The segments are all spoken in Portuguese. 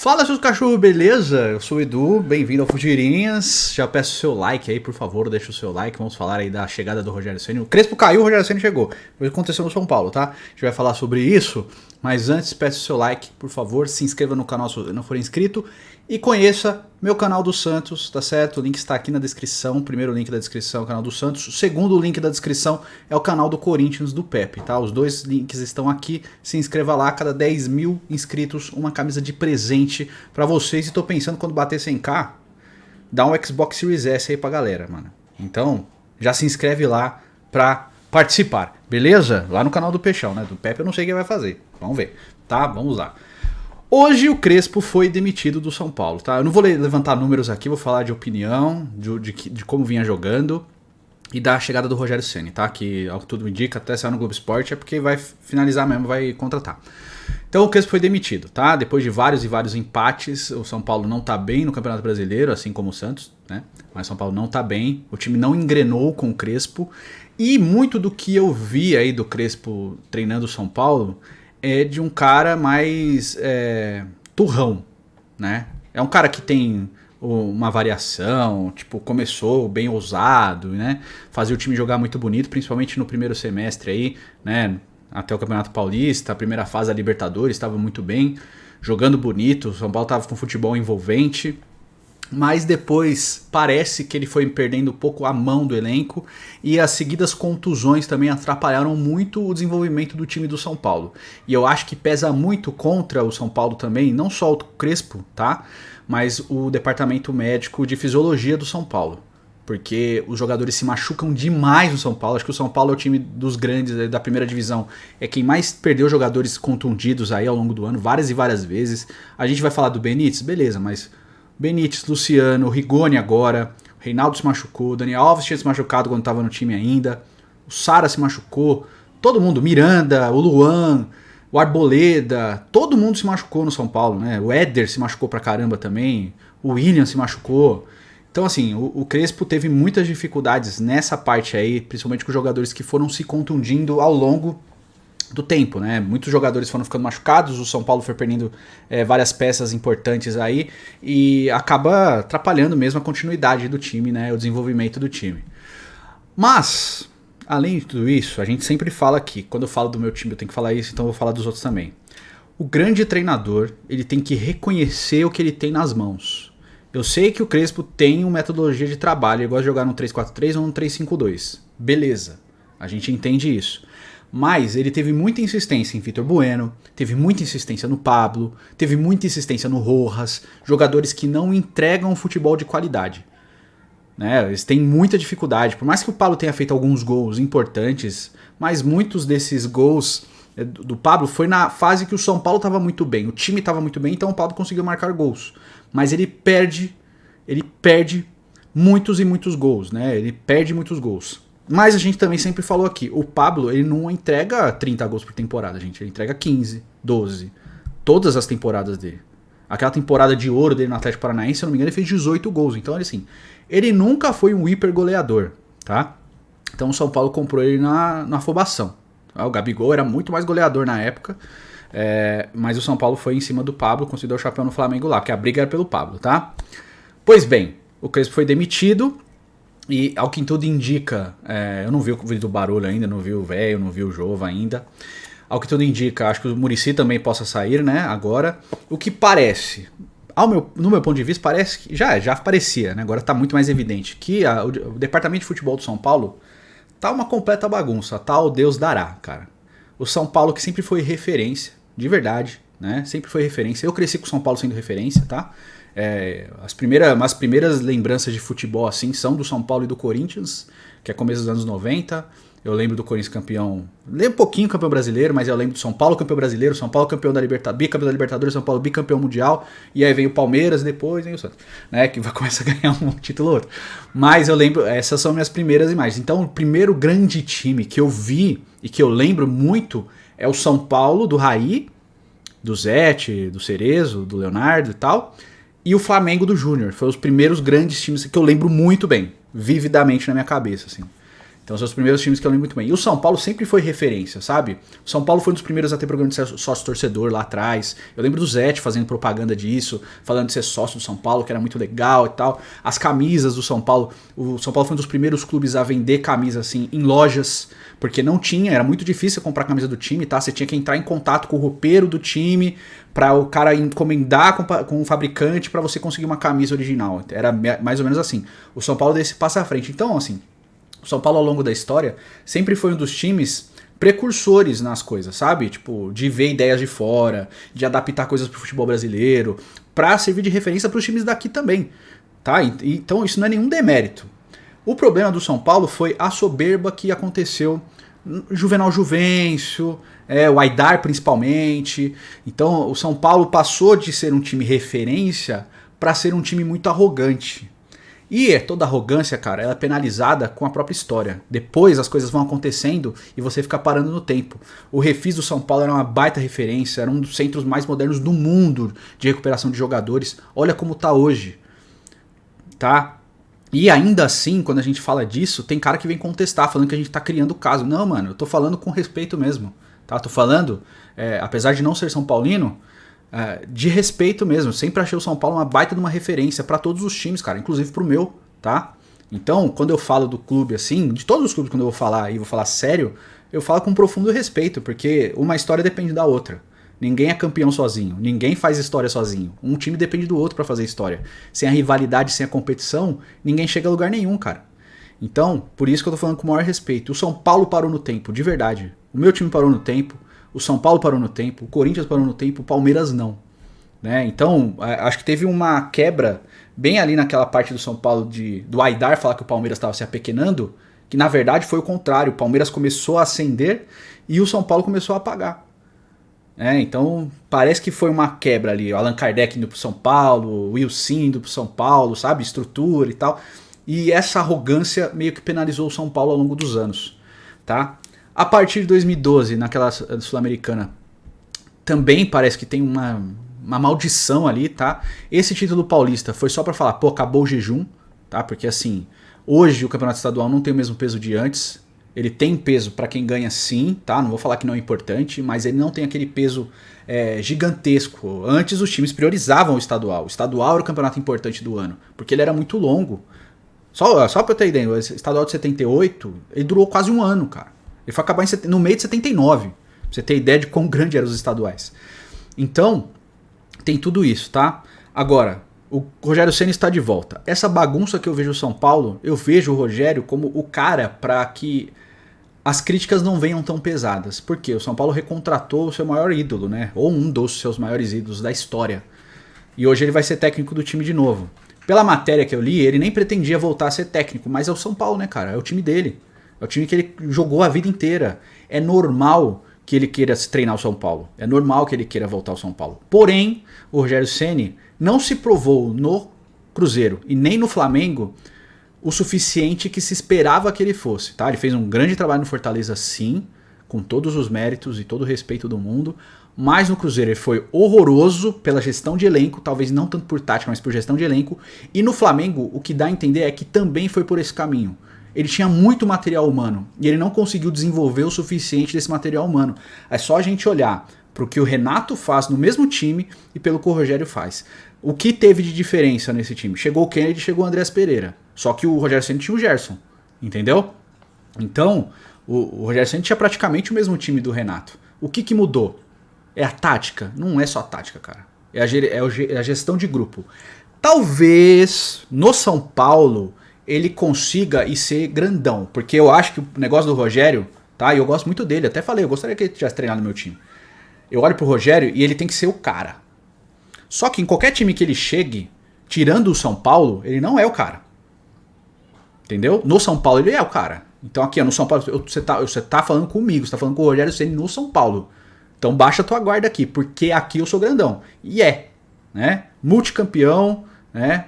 Fala, seus cachorros, beleza? Eu sou o Edu, bem-vindo ao Fugirinhas. Já peço o seu like aí, por favor, deixa o seu like. Vamos falar aí da chegada do Rogério Ceni. O Crespo caiu, o Rogério Ceni chegou. O que aconteceu no São Paulo, tá? A gente vai falar sobre isso, mas antes peço o seu like, por favor, se inscreva no canal se não for inscrito e conheça meu canal do Santos, tá certo? O link está aqui na descrição, o primeiro link da descrição é o canal do Santos, o segundo link da descrição é o canal do Corinthians do Pepe, tá? Os dois links estão aqui, se inscreva lá, cada 10 mil inscritos, uma camisa de presente pra vocês. E tô pensando quando bater 100k, dá um Xbox Series S aí pra galera, mano. Então, já se inscreve lá pra participar, beleza? Lá no canal do Peixão, né? Do Pepe eu não sei quem vai fazer, vamos ver, tá? Vamos lá. Hoje o Crespo foi demitido do São Paulo, tá? Eu não vou levantar números aqui, vou falar de opinião, de como vinha jogando e da chegada do Rogério Ceni, tá? Que, ao que tudo indica, até saiu no Globo Esporte, é porque vai finalizar mesmo, vai contratar. Então o Crespo foi demitido, tá? Depois de vários e vários empates, o São Paulo não tá bem no Campeonato Brasileiro, assim como o Santos, né? Mas o São Paulo não tá bem, o time não engrenou com o Crespo. E muito do que eu vi aí do Crespo treinando o São Paulo é de um cara mais turrão, né? É um cara que tem uma variação, tipo, começou bem ousado, né? Fazia o time jogar muito bonito, principalmente no primeiro semestre aí, né? Até o Campeonato Paulista, a primeira fase da Libertadores, estava muito bem, jogando bonito, o São Paulo estava com futebol envolvente, mas depois parece que ele foi perdendo um pouco a mão do elenco e as seguidas contusões também atrapalharam muito o desenvolvimento do time do São Paulo. E eu acho que pesa muito contra o São Paulo também, não só o Crespo, tá? Mas o departamento médico de fisiologia do São Paulo. Porque os jogadores se machucam demais no São Paulo. Acho que o São Paulo é o time dos grandes da primeira divisão. É quem mais perdeu jogadores contundidos aí ao longo do ano, várias e várias vezes. A gente vai falar do Benítez? Beleza, mas Benítez, Luciano, Rigoni agora, o Reinaldo se machucou, o Daniel Alves tinha se machucado quando estava no time ainda, o Sara se machucou, todo mundo, Miranda, o Luan, o Arboleda, todo mundo se machucou no São Paulo, né? O Éder se machucou pra caramba também, o William se machucou. Então, assim, o Crespo teve muitas dificuldades nessa parte aí, principalmente com os jogadores que foram se contundindo ao longo do tempo, né? Muitos jogadores foram ficando machucados, o São Paulo foi perdendo várias peças importantes aí e acaba atrapalhando mesmo a continuidade do time, né? O desenvolvimento do time. Mas, além de tudo isso, a gente sempre fala aqui, quando eu falo do meu time eu tenho que falar isso, então eu vou falar dos outros também. O grande treinador, ele tem que reconhecer o que ele tem nas mãos. Eu sei que o Crespo tem uma metodologia de trabalho, ele gosta de jogar no 3-4-3 ou no 3-5-2. Beleza, a gente entende isso. Mas ele teve muita insistência em Vitor Bueno, teve muita insistência no Pablo, teve muita insistência no Rojas, jogadores que não entregam futebol de qualidade. Né? Eles têm muita dificuldade, por mais que o Pablo tenha feito alguns gols importantes, mas muitos desses gols do Pablo foi na fase que o São Paulo estava muito bem, o time estava muito bem, então o Pablo conseguiu marcar gols. Mas ele perde muitos e muitos gols, né? Ele perde muitos gols. Mas a gente também sempre falou aqui, o Pablo, ele não entrega 30 gols por temporada, gente. Ele entrega 15, 12. Todas as temporadas dele. Aquela temporada de ouro dele no Atlético Paranaense, se eu não me engano, ele fez 18 gols. Então, assim, ele nunca foi um hiper goleador, tá? Então o São Paulo comprou ele na afobação. O Gabigol era muito mais goleador na época. Mas o São Paulo foi em cima do Pablo, conseguiu o chapéu no Flamengo lá, que a briga era pelo Pablo, tá? Pois bem, o Crespo foi demitido e, ao que tudo indica, eu não vi o vídeo do Barulho ainda, não vi o velho, não vi o Jova ainda. Ao que tudo indica, acho que o Muricy também possa sair, né, agora. O que parece, no meu ponto de vista, parece que já parecia, né, agora tá muito mais evidente, que o departamento de futebol do São Paulo tá uma completa bagunça, tá o Deus dará, cara. O São Paulo que sempre foi referência, de verdade, né? Sempre foi referência. Eu cresci com o São Paulo sendo referência, tá? As primeiras lembranças de futebol assim são do São Paulo e do Corinthians, que é começo dos anos 90. Eu lembro do Corinthians campeão, lembro um pouquinho campeão brasileiro, mas eu lembro do São Paulo campeão brasileiro, São Paulo campeão da bicampeão da Libertadores, São Paulo bicampeão mundial, e aí vem o Palmeiras depois, vem o Santos, né, que vai começar a ganhar um título ou outro. Mas eu lembro, essas são minhas primeiras imagens. Então o primeiro grande time que eu vi e que eu lembro muito é o São Paulo do Raí, do Zete, do Cerezo, do Leonardo e tal, e o Flamengo do Júnior. Foram os primeiros grandes times que eu lembro muito bem, vividamente na minha cabeça, assim. Então são os primeiros times que eu lembro muito bem. E o São Paulo sempre foi referência, sabe? O São Paulo foi um dos primeiros a ter programa de sócio-torcedor lá atrás. Eu lembro do Zete fazendo propaganda disso, falando de ser sócio do São Paulo, que era muito legal e tal. As camisas do São Paulo. O São Paulo foi um dos primeiros clubes a vender camisas assim em lojas, porque não tinha, era muito difícil comprar a camisa do time, tá? Você tinha que entrar em contato com o roupeiro do time para o cara encomendar com o fabricante para você conseguir uma camisa original. Era mais ou menos assim. O São Paulo deu esse passo à frente. Então, assim, o São Paulo ao longo da história sempre foi um dos times precursores nas coisas, sabe? Tipo, de ver ideias de fora, de adaptar coisas pro futebol brasileiro, pra servir de referência pros times daqui também, tá? Então isso não é nenhum demérito. O problema do São Paulo foi a soberba que aconteceu Juvenal Juvencio, o Aidar principalmente. Então o São Paulo passou de ser um time referência para ser um time muito arrogante. E toda arrogância, cara, ela é penalizada com a própria história. Depois as coisas vão acontecendo e você fica parando no tempo. O Refis do São Paulo era uma baita referência, era um dos centros mais modernos do mundo de recuperação de jogadores. Olha como tá hoje, tá? E ainda assim, quando a gente fala disso, tem cara que vem contestar, falando que a gente tá criando caso. Não, mano, eu tô falando com respeito mesmo, tá? Tô falando, apesar de não ser São Paulino, de respeito mesmo. Sempre achei o São Paulo uma baita de uma referência pra todos os times, cara, inclusive pro meu, tá? Então, quando eu falo do clube assim, de todos os clubes, quando eu vou falar e vou falar sério, eu falo com profundo respeito, porque uma história depende da outra. Ninguém é campeão sozinho, ninguém faz história sozinho. Um time depende do outro pra fazer história. Sem a rivalidade, sem a competição, ninguém chega a lugar nenhum, cara. Então, por isso que eu tô falando com o maior respeito. O São Paulo parou no tempo, de verdade. O meu time parou no tempo, o São Paulo parou no tempo, o Corinthians parou no tempo, o Palmeiras não. Né? Então, acho que teve uma quebra bem ali naquela parte do São Paulo do Aidar falar que o Palmeiras estava se apequenando, que na verdade foi o contrário. O Palmeiras começou a ascender e o São Paulo começou a apagar. Então, parece que foi uma quebra ali. O Allan Kardec indo pro São Paulo, o Wilson indo pro São Paulo, sabe? Estrutura e tal. E essa arrogância meio que penalizou o São Paulo ao longo dos anos, tá? A partir de 2012, naquela Sul-Americana, também parece que tem uma maldição ali, tá? Esse título paulista foi só pra falar, pô, acabou o jejum, tá? Porque assim, hoje o campeonato estadual não tem o mesmo peso de antes. Ele tem peso pra quem ganha sim, tá? Não vou falar que não é importante, mas ele não tem aquele peso gigantesco. Antes os times priorizavam o estadual. O estadual era o campeonato importante do ano, porque ele era muito longo. Só pra eu ter ideia, o estadual de 78, ele durou quase um ano, cara. Ele foi acabar no meio de 79, pra você ter ideia de quão grande eram os estaduais. Então, tem tudo isso, tá? Agora, o Rogério Ceni está de volta. Essa bagunça que eu vejo o São Paulo, eu vejo o Rogério como o cara para que as críticas não venham tão pesadas. Porque o São Paulo recontratou o seu maior ídolo, né? Ou um dos seus maiores ídolos da história. E hoje ele vai ser técnico do time de novo. Pela matéria que eu li, ele nem pretendia voltar a ser técnico, mas é o São Paulo, né, cara? É o time dele. É o time que ele jogou a vida inteira. É normal que ele queira treinar o São Paulo. É normal que ele queira voltar ao São Paulo. Porém, o Rogério Ceni não se provou no Cruzeiro e nem no Flamengo o suficiente que se esperava que ele fosse, tá? Ele fez um grande trabalho no Fortaleza, sim, com todos os méritos e todo o respeito do mundo, mas no Cruzeiro ele foi horroroso pela gestão de elenco, talvez não tanto por tática, mas por gestão de elenco, e no Flamengo o que dá a entender é que também foi por esse caminho. Ele tinha muito material humano e ele não conseguiu desenvolver o suficiente desse material humano. É só a gente olhar pro que o Renato faz no mesmo time e pelo que o Rogério faz. O que teve de diferença nesse time? Chegou o Kennedy, chegou o Andreas Pereira. Só que o Rogério Ceni tinha o Gerson, entendeu? Então, o Rogério Ceni tinha praticamente o mesmo time do Renato. O que mudou? É a tática? Não é só a tática, cara. É a gestão de grupo. Talvez no São Paulo ele consiga ir ser grandão, porque eu acho que o negócio do Rogério, tá? E eu gosto muito dele, até falei, eu gostaria que ele tivesse treinado no meu time. Eu olho pro Rogério e ele tem que ser o cara. Só que em qualquer time que ele chegue, tirando o São Paulo, ele não é o cara. Entendeu? No São Paulo ele é o cara. Então aqui, no São Paulo, você tá falando comigo, você tá falando com o Rogério Ceni no São Paulo. Então baixa a tua guarda aqui, porque aqui eu sou grandão. E né? Multicampeão, né?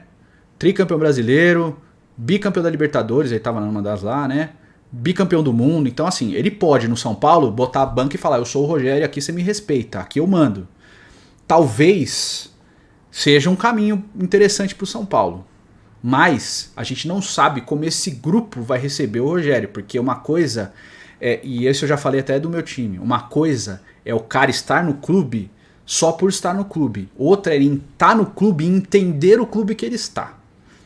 Tricampeão brasileiro, bicampeão da Libertadores, ele tava numa das lá, né? Bicampeão do mundo. Então assim, ele pode no São Paulo botar a banca e falar, eu sou o Rogério, aqui você me respeita, aqui eu mando. Talvez seja um caminho interessante pro São Paulo. Mas a gente não sabe como esse grupo vai receber o Rogério, porque uma coisa, e isso eu já falei até do meu time, uma coisa é o cara estar no clube só por estar no clube, outra é ele estar no clube e entender o clube que ele está.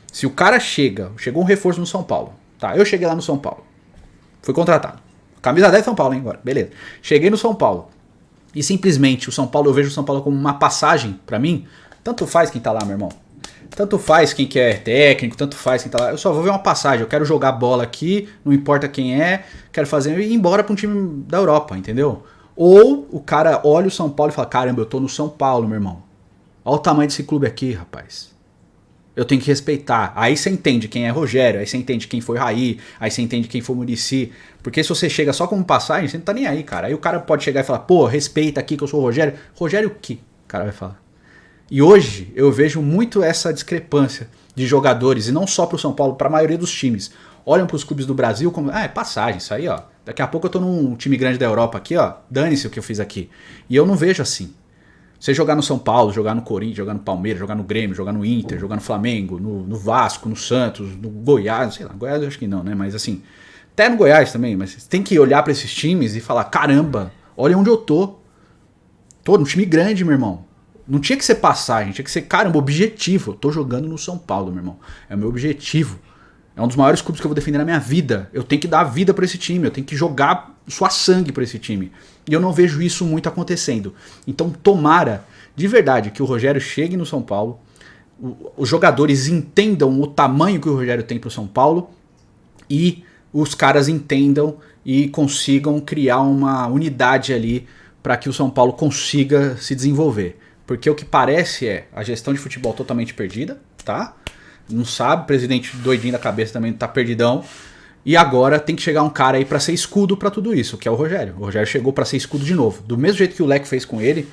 Se o cara chegou um reforço no São Paulo, tá? Eu cheguei lá no São Paulo, fui contratado, camisa 10 São Paulo, hein, agora, beleza. Cheguei no São Paulo e simplesmente o São Paulo, eu vejo o São Paulo como uma passagem pra mim, tanto faz quem tá lá, meu irmão. Tanto faz quem que é técnico, tanto faz quem tá lá. Eu só vou ver uma passagem, eu quero jogar bola aqui, não importa quem é, quero fazer e ir embora pra um time da Europa, entendeu? Ou o cara olha o São Paulo e fala, caramba, eu tô no São Paulo, meu irmão. Olha o tamanho desse clube aqui, rapaz. Eu tenho que respeitar. Aí você entende quem é Rogério, aí você entende quem foi Raí, aí você entende quem foi Muricy. Porque se você chega só como passagem, você não tá nem aí, cara. Aí o cara pode chegar e falar, pô, respeita aqui que eu sou o Rogério. Rogério o quê? O cara vai falar. E hoje eu vejo muito essa discrepância de jogadores, e não só pro São Paulo, pra maioria dos times. Olham pros clubes do Brasil como, é passagem, isso aí, ó. Daqui a pouco eu tô num time grande da Europa aqui, ó. Dane-se o que eu fiz aqui. E eu não vejo assim. Você jogar no São Paulo, jogar no Corinthians, jogar no Palmeiras, jogar no Grêmio, jogar no Inter, jogar no Flamengo, no Vasco, no Santos, no Goiás, sei lá, Goiás eu acho que não, né? Mas assim, até no Goiás também, mas você tem que olhar pra esses times e falar, caramba, olha onde eu tô. Tô num time grande, meu irmão. Não tinha que ser passagem, tinha que ser, caramba, objetivo. Eu tô jogando no São Paulo, meu irmão. É o meu objetivo. É um dos maiores clubes que eu vou defender na minha vida. Eu tenho que dar vida pra esse time, eu tenho que jogar suar sangue pra esse time. E eu não vejo isso muito acontecendo. Então tomara, de verdade, que o Rogério chegue no São Paulo, os jogadores entendam o tamanho que o Rogério tem pro São Paulo e os caras entendam e consigam criar uma unidade ali para que o São Paulo consiga se desenvolver. Porque o que parece é a gestão de futebol totalmente perdida, tá? Não sabe, presidente doidinho da cabeça também tá perdidão. E agora tem que chegar um cara aí pra ser escudo pra tudo isso, que é o Rogério. O Rogério chegou pra ser escudo de novo. Do mesmo jeito que o Leque fez com ele,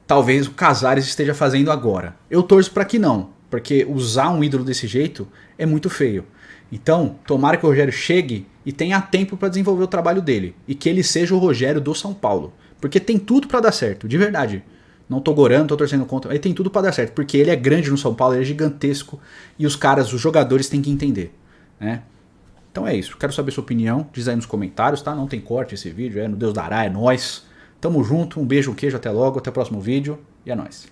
talvez o Casares esteja fazendo agora. Eu torço pra que não, porque usar um ídolo desse jeito é muito feio. Então, tomara que o Rogério chegue e tenha tempo pra desenvolver o trabalho dele. E que ele seja o Rogério do São Paulo. Porque tem tudo pra dar certo, de verdade. Não tô gorando, tô torcendo contra. Ele tem tudo pra dar certo, porque ele é grande no São Paulo, ele é gigantesco. E os caras, os jogadores têm que entender, né? Então é isso, quero saber sua opinião, diz aí nos comentários, tá? Não tem corte esse vídeo, no Deus dará, é nóis. Tamo junto, um beijo, um queijo, até logo, até o próximo vídeo e é nóis.